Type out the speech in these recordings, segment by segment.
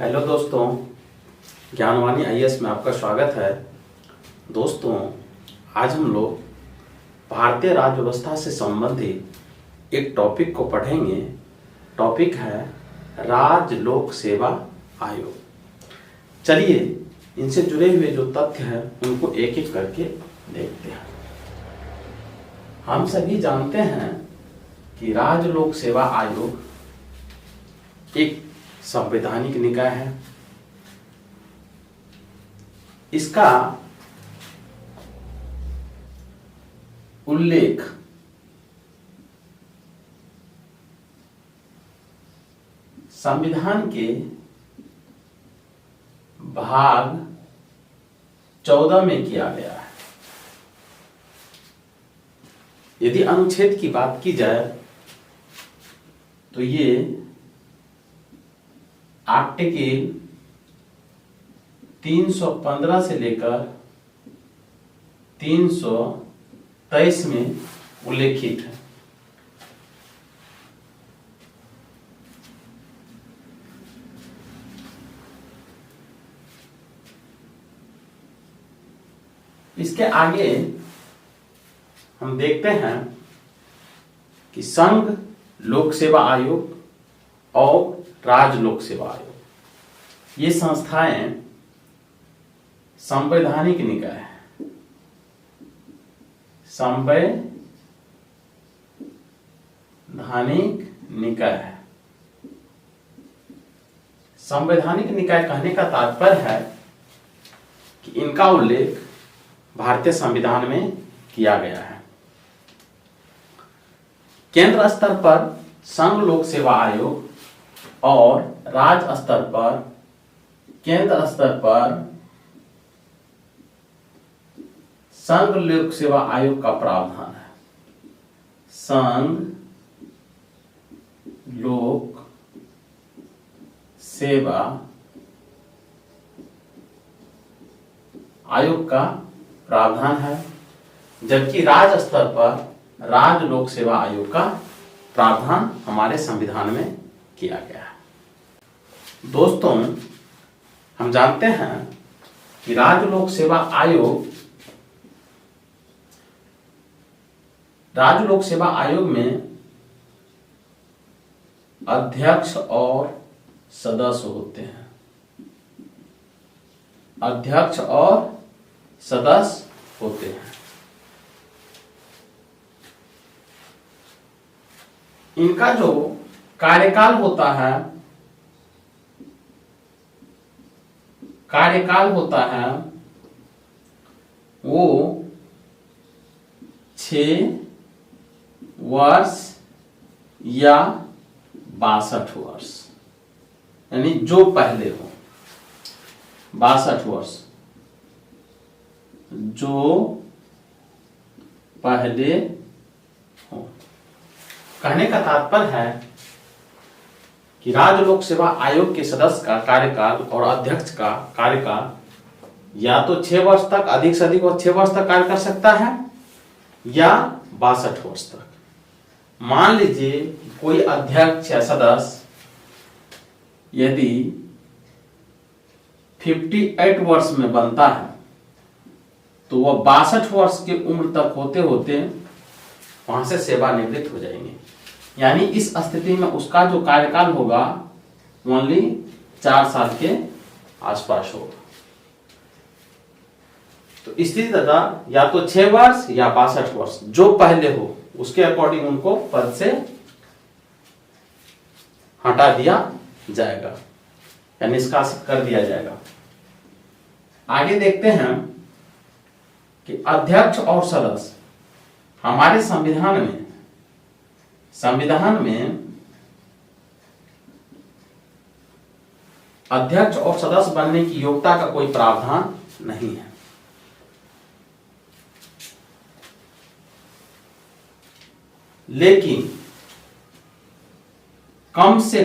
Hello दोस्तों, Gyanvani IAS में आपका स्वागत है। दोस्तों, आज हम लोग भारतीय राज्य व्यवस्था से संबंधित एक टॉपिक को पढ़ेंगे। टॉपिक है राज्य लोक सेवा आयोग। चलिए इनसे जुड़े हुए जो तथ्य हैं उनको एक एक करके देखते हैं। हम सभी जानते हैं कि राज्य लोक सेवा आयोग एक संवैधानिक निकाय है। इसका उल्लेख संविधान के भाग 14 में किया गया है। यदि अनुच्छेद की बात की जाए तो ये आर्टिकल 315 से लेकर 323 में उल्लेखित है। इसके आगे हम देखते हैं कि संघ लोक सेवा आयोग और राज्य लोक सेवा आयोग ये संस्थाएं संवैधानिक निकाय है। संवैधानिक निकाय है। संवैधानिक निकाय कहने का तात्पर्य है कि इनका उल्लेख भारतीय संविधान में किया गया है। केंद्र स्तर पर संघ लोक सेवा आयोग और राज्य स्तर पर केंद्र स्तर पर संघ लोक सेवा आयोग का प्रावधान है। संघ लोक सेवा आयोग का प्रावधान है, जबकि राज्य स्तर पर राज्य लोक सेवा आयोग का प्रावधान हमारे संविधान में किया गया है। दोस्तों, हम जानते हैं कि राज्य लोक सेवा आयोग में अध्यक्ष और सदस्य होते हैं। अध्यक्ष और सदस्य होते हैं। इनका जो कार्यकाल होता है वो 6 वर्ष या 62 वर्ष, यानी जो पहले हो 62 वर्ष, जो पहले हो। कहने का तात्पर्य है कि राज्य लोक सेवा आयोग के सदस्य का कार्यकाल और अध्यक्ष का कार्यकाल या तो 6 वर्ष तक, अधिक से अधिक 6 वर्ष तक कार्य कर सकता है या 62 वर्ष तक। मान लीजिए कोई अध्यक्ष या सदस्य यदि 58 वर्ष में बनता है तो वह 62 वर्ष की उम्र तक होते होते वहां से सेवानिवृत्त हो जाएंगे। यानी इस स्थिति में उसका जो कार्यकाल होगा ओनली 4 साल के आसपास होगा। तो स्थिति तथा या तो 6 वर्ष या 62 वर्ष, जो पहले हो उसके अकॉर्डिंग उनको पद से हटा दिया जाएगा या निष्कासित कर दिया जाएगा। आगे देखते हैं कि अध्यक्ष और सदस्य हमारे संविधान में अध्यक्ष और सदस्य बनने की योग्यता का कोई प्रावधान नहीं है। लेकिन कम से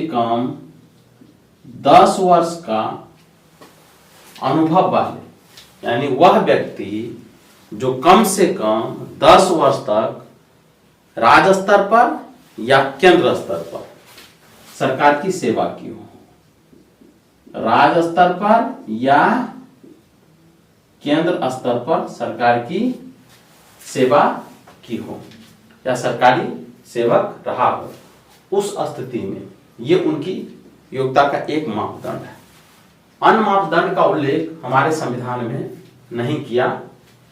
कम 10 वर्ष का अनुभव वाले, यानी वह व्यक्ति जो कम से कम 10 वर्ष तक राज्य स्तर पर या केंद्र स्तर पर सरकार की सेवा की हो, राज्य स्तर पर या केंद्र स्तर पर सरकार की सेवा की हो या सरकारी सेवक रहा हो, उस स्थिति में ये उनकी योग्यता का एक मापदंड है। अन्य मापदंड का उल्लेख हमारे संविधान में नहीं किया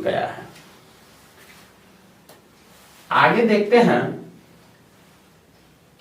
गया है। आगे देखते हैं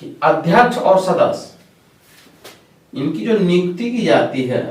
कि अध्यक्ष और सदस्य इनकी जो नियुक्ति की जाती है,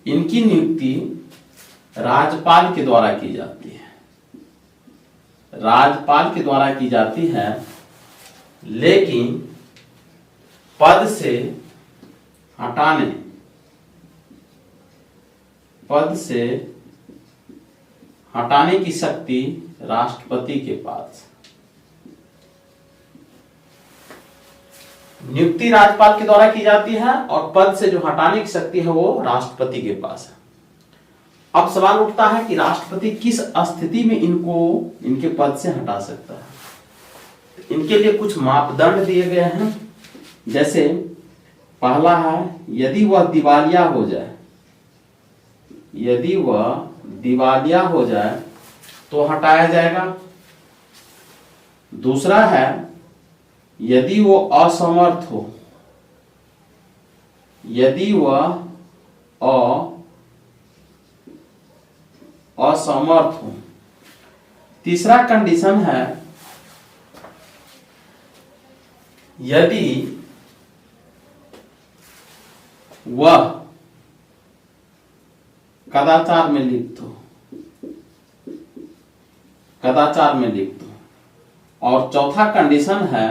इनकी नियुक्ति राज्यपाल के द्वारा की जाती है। राज्यपाल के द्वारा की जाती है, लेकिन पद से हटाने की शक्ति राष्ट्रपति के पास। नियुक्ति राज्यपाल के द्वारा की जाती है और पद से जो हटाने की शक्ति है वो राष्ट्रपति के पास है। अब सवाल उठता है कि राष्ट्रपति किस स्थिति में इनके पद से हटा सकता है। इनके लिए कुछ मापदंड दिए गए हैं। जैसे पहला है, यदि वह दिवालिया हो जाए, यदि वह दिवालिया हो जाए तो हटाया जाएगा। दूसरा है, यदि वो असमर्थ हो, यदि वह असमर्थ हो। तीसरा कंडीशन है, यदि वह कदाचार में लिप्त हो, कदाचार में लिप्त हो। और चौथा कंडीशन है,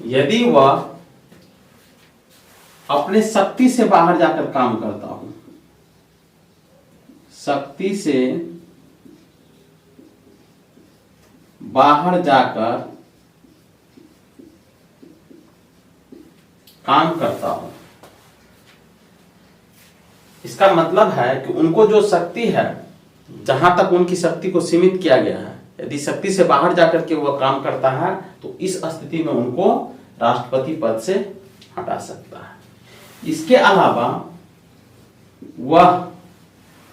यदि वह अपने शक्ति से बाहर जाकर काम करता हो, शक्ति से बाहर जाकर काम करता हो। इसका मतलब है कि उनको जो शक्ति है, जहां तक उनकी शक्ति को सीमित किया गया है, यदि शक्ति से बाहर जाकर के वह काम करता है तो इस स्थिति में उनको राष्ट्रपति पद से हटा सकता है। इसके अलावा वह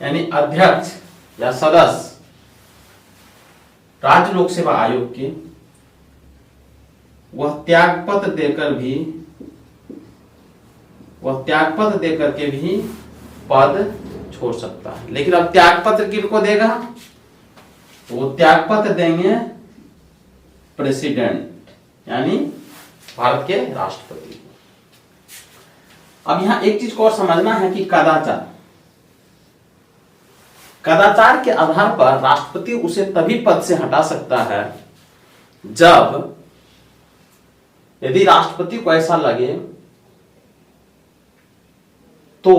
यानी अध्यक्ष या सदस्य राज्य लोक सेवा आयोग के, वह त्यागपत्र देकर के भी पद छोड़ सकता है। लेकिन अब त्यागपत्र किनको देगा? तो वो त्यागपत्र देंगे प्रेसिडेंट यानी भारत के राष्ट्रपति को। अब यहां एक चीज को और समझना है कि कदाचार के आधार पर राष्ट्रपति उसे तभी पद से हटा सकता है जब यदि राष्ट्रपति को ऐसा लगे तो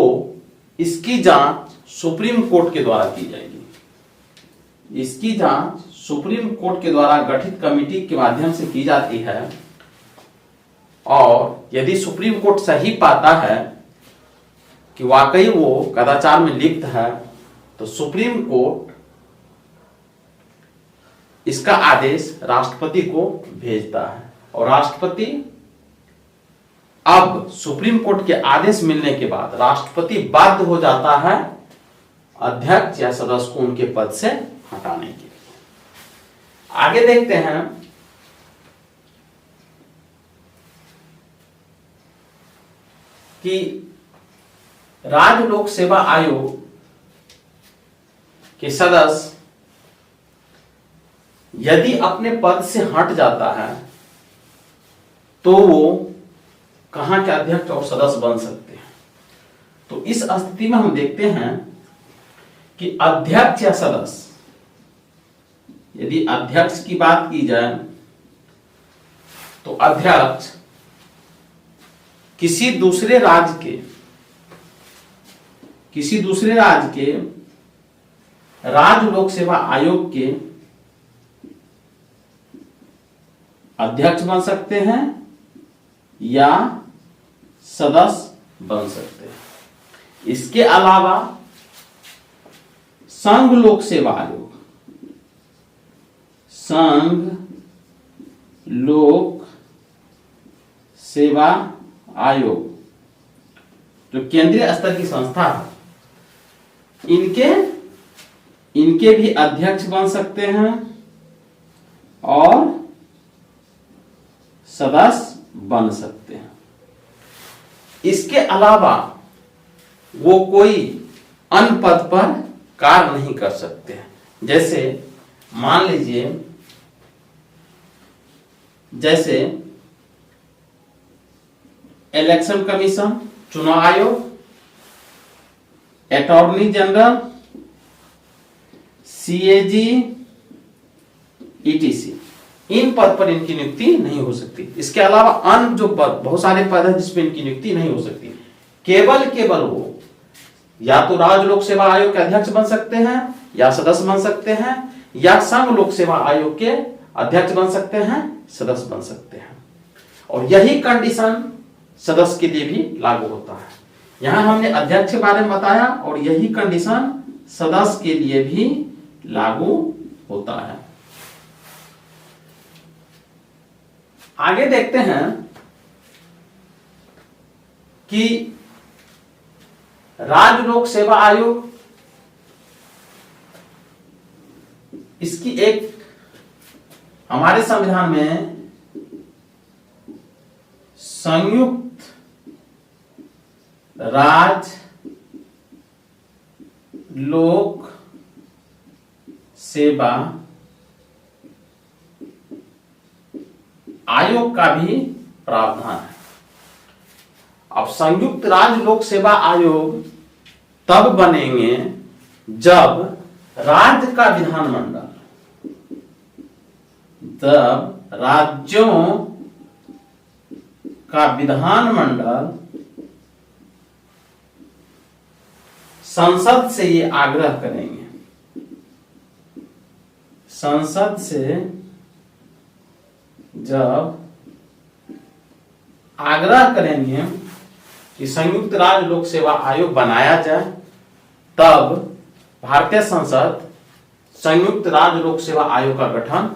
इसकी जांच सुप्रीम कोर्ट के द्वारा की जाएगी। इसकी जांच सुप्रीम कोर्ट के द्वारा गठित कमेटी के माध्यम से की जाती है और यदि सुप्रीम कोर्ट सही पाता है कि वाकई वो कदाचार में लिप्त है तो सुप्रीम कोर्ट इसका आदेश राष्ट्रपति को भेजता है और राष्ट्रपति अब सुप्रीम कोर्ट के आदेश मिलने के बाद राष्ट्रपति बाध्य हो जाता है अध्यक्ष या सदस्य को उनके पद से हटाने के लिए। आगे देखते हैं कि राज्य लोक सेवा आयोग के सदस्य यदि अपने पद से हट जाता है तो वो कहां के अध्यक्ष और सदस्य बन सकते हैं। तो इस स्थिति में हम देखते हैं कि अध्यक्ष या सदस्य, यदि अध्यक्ष की बात की जाए तो अध्यक्ष किसी दूसरे राज्य के राज्य लोक सेवा आयोग के अध्यक्ष बन सकते हैं या सदस्य बन सकते हैं। इसके अलावा संघ लोक सेवा आयोग संघ लोक सेवा आयोग जो केंद्रीय स्तर की संस्था है, इनके भी अध्यक्ष बन सकते हैं और सदस्य बन सकते हैं। इसके अलावा वो कोई अन्य पद पर कार्य नहीं कर सकते हैं। जैसे मान लीजिए, जैसे इलेक्शन कमीशन, चुनाव आयोग, अटॉर्नी जनरल, सीएजी, ईटीसी, इन पद पर इनकी नियुक्ति नहीं हो सकती। इसके अलावा अन्य जो पद, बहुत सारे पद हैं जिसमें इनकी नियुक्ति नहीं हो सकती। केवल वो या तो राज्य लोक सेवा आयोग के अध्यक्ष बन सकते हैं या सदस्य बन सकते हैं, या संघ लोक सेवा आयोग के अध्यक्ष बन सकते हैं, सदस्य बन सकते हैं। और यही कंडीशन सदस्य के लिए भी लागू होता है। यहां हमने अध्यक्ष के बारे में बताया और यही कंडीशन सदस्य के लिए भी लागू होता है। आगे देखते हैं कि राज्य लोक सेवा आयोग, इसकी एक हमारे संविधान में संयुक्त राज्य लोक सेवा आयोग का भी प्रावधान है। अब संयुक्त राज्य लोक सेवा आयोग तब बनेंगे जब राज्य का विधानमंडल, जब राज्यों का विधानमंडल संसद से ये आग्रह करेंगे, संसद से जब आग्रह करेंगे कि संयुक्त राज्य लोक सेवा आयोग बनाया जाए, तब भारतीय संसद संयुक्त राज्य लोक सेवा आयोग का गठन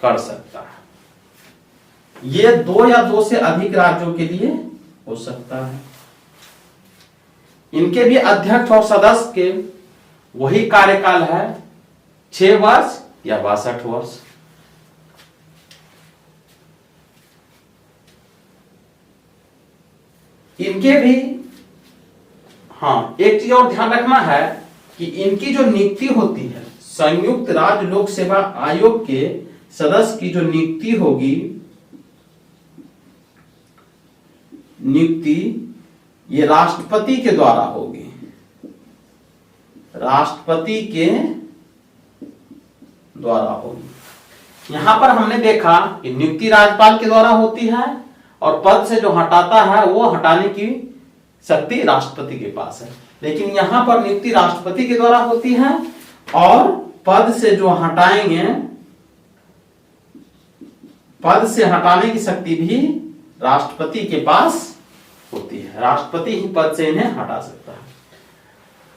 कर सकता है। यह 2 या 2 से अधिक राज्यों के लिए हो सकता है। इनके भी अध्यक्ष और सदस्य के वही कार्यकाल है, 6 वर्ष या 62 वर्ष। इनके भी एक चीज और ध्यान रखना है कि इनकी जो नियुक्ति होती है, संयुक्त राज्य लोक सेवा आयोग के सदस्य की जो नियुक्ति होगी, ये राष्ट्रपति के द्वारा होगी, राष्ट्रपति के द्वारा होगी। यहां पर हमने देखा कि नियुक्ति राज्यपाल के द्वारा होती है और पद से जो हटाता है वो हटाने की शक्ति राष्ट्रपति के पास है। लेकिन यहां पर नियुक्ति राष्ट्रपति के द्वारा होती है और पद से जो हटाएंगे, पद से हटाने की शक्ति भी राष्ट्रपति के पास होती है। राष्ट्रपति ही पद से इन्हें हटा सकता है।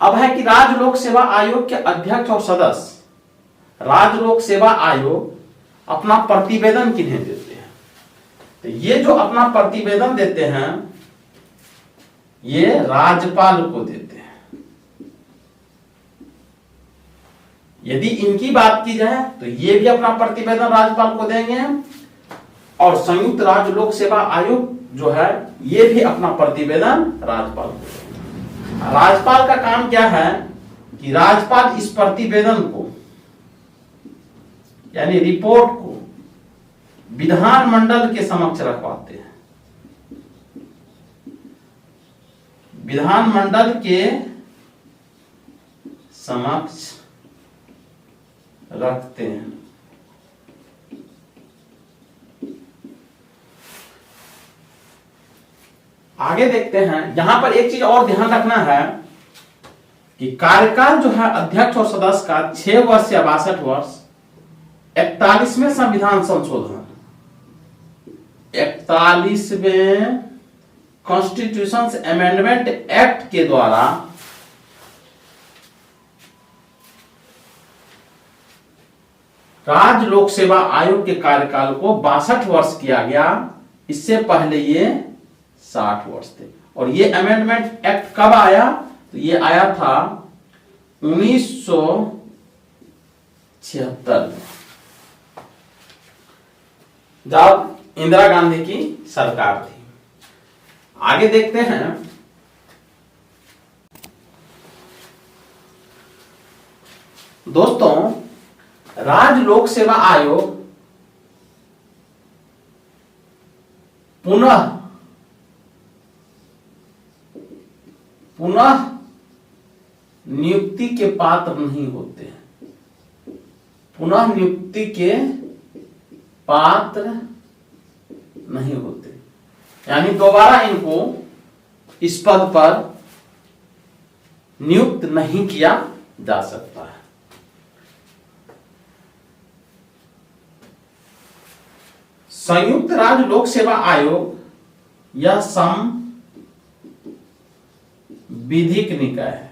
अब है कि राज्य लोक सेवा आयोग के अध्यक्ष और सदस्य, राज्य लोक सेवा आयोग अपना प्रतिवेदन किन्हें देते हैं? तो ये जो अपना प्रतिवेदन देते हैं, ये राज्यपाल को देते हैं। यदि इनकी बात की जाए तो ये भी अपना प्रतिवेदन राज्यपाल को देंगे, और संयुक्त राज्य लोक सेवा आयोग जो है ये भी अपना प्रतिवेदन राज्यपाल को देंगे। राज्यपाल का काम क्या है कि राज्यपाल इस प्रतिवेदन को, यानी रिपोर्ट को, विधानमंडल के समक्ष रखवाते हैं, विधानमंडल के समक्ष रखते हैं। आगे देखते हैं। यहां पर एक चीज और ध्यान रखना है कि कार्यकाल जो है अध्यक्ष और सदस्य का 6 वर्ष या 62 वर्ष। 41वें संविधान संशोधन, 41वें कॉन्स्टिट्यूशन अमेंडमेंट एक्ट के द्वारा राज्य लोक सेवा आयोग के कार्यकाल को 62 वर्ष किया गया। इससे पहले ये 60 वर्ष थे। और ये अमेंडमेंट एक्ट कब आया? तो ये आया था 1976 में, जब इंदिरा गांधी की सरकार थी। आगे देखते हैं। दोस्तों, राज्य लोक सेवा आयोग पुनः नियुक्ति के पात्र नहीं होते हैं। पुनः नियुक्ति के पात्र नहीं होते, यानी दोबारा इनको इस पद पर नियुक्त नहीं किया जा सकता है। संयुक्त राज्य लोक सेवा आयोग यह संविधिक निकाय है।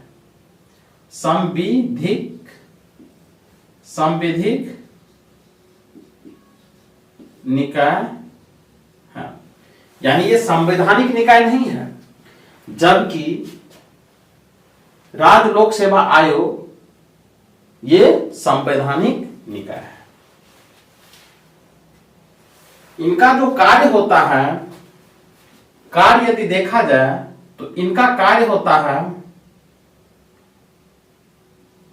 संविधिक निकाय है, यानी ये संवैधानिक निकाय नहीं है, जबकि राज्य लोक सेवा आयोग ये संवैधानिक निकाय है। इनका जो कार्य होता है, कार्य यदि देखा जाए तो इनका कार्य होता है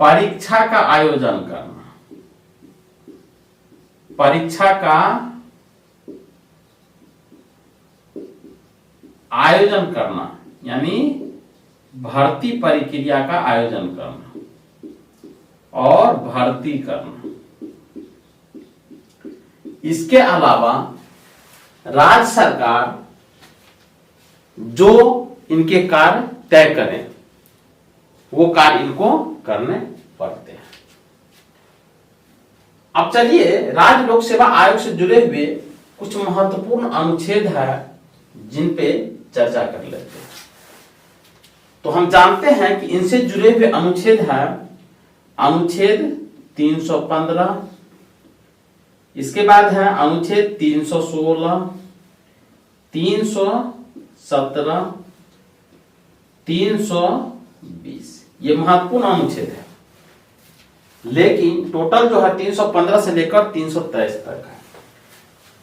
परीक्षा का आयोजन करना। परीक्षा का आयोजन करना, यानी भर्ती प्रक्रिया का आयोजन करना और भर्ती करना। इसके अलावा राज्य सरकार जो इनके कार्य तय करें, वो कार्य इनको करने पड़ते हैं। अब चलिए राज्य लोक सेवा आयोग से जुड़े हुए कुछ महत्वपूर्ण अनुच्छेद है जिन पे चर्चा कर लेते हैं। तो हम जानते हैं कि इनसे जुड़े हुए अनुच्छेद है अनुच्छेद 315, इसके बाद है अनुच्छेद 316, 317, 320। ये महत्वपूर्ण अनुच्छेद है, लेकिन टोटल जो है 315 से लेकर 323 तक है।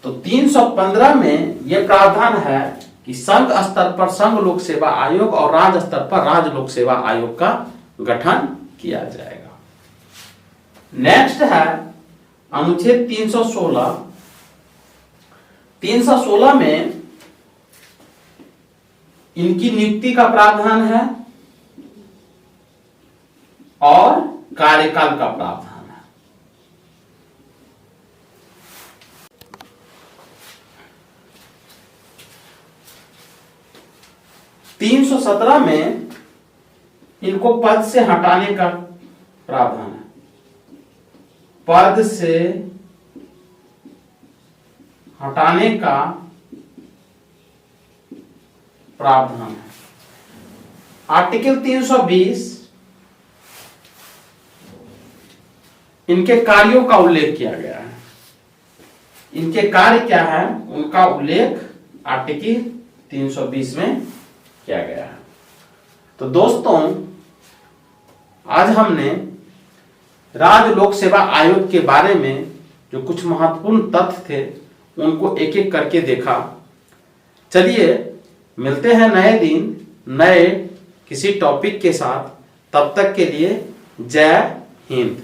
तो 315 में यह प्रावधान है कि संघ स्तर पर संघ लोक सेवा आयोग और राज्य स्तर पर राज्य लोक सेवा आयोग का गठन किया जाएगा। नेक्स्ट है अनुच्छेद 316। 316 में इनकी नियुक्ति का प्रावधान है और कार्यकाल का प्रावधान है। तीन 317 में इनको पद से हटाने का प्रावधान है। पद से हटाने का प्रावधान है। आर्टिकल 320 इनके कार्यों का उल्लेख किया गया है। इनके कार्य क्या है, उनका उल्लेख आर्टिकल 320 में किया गया है। तो दोस्तों, आज हमने राज्य लोक सेवा आयोग के बारे में जो कुछ महत्वपूर्ण तथ्य थे उनको एक एक करके देखा। चलिए मिलते हैं नए दिन नए किसी टॉपिक के साथ। तब तक के लिए जय हिंद।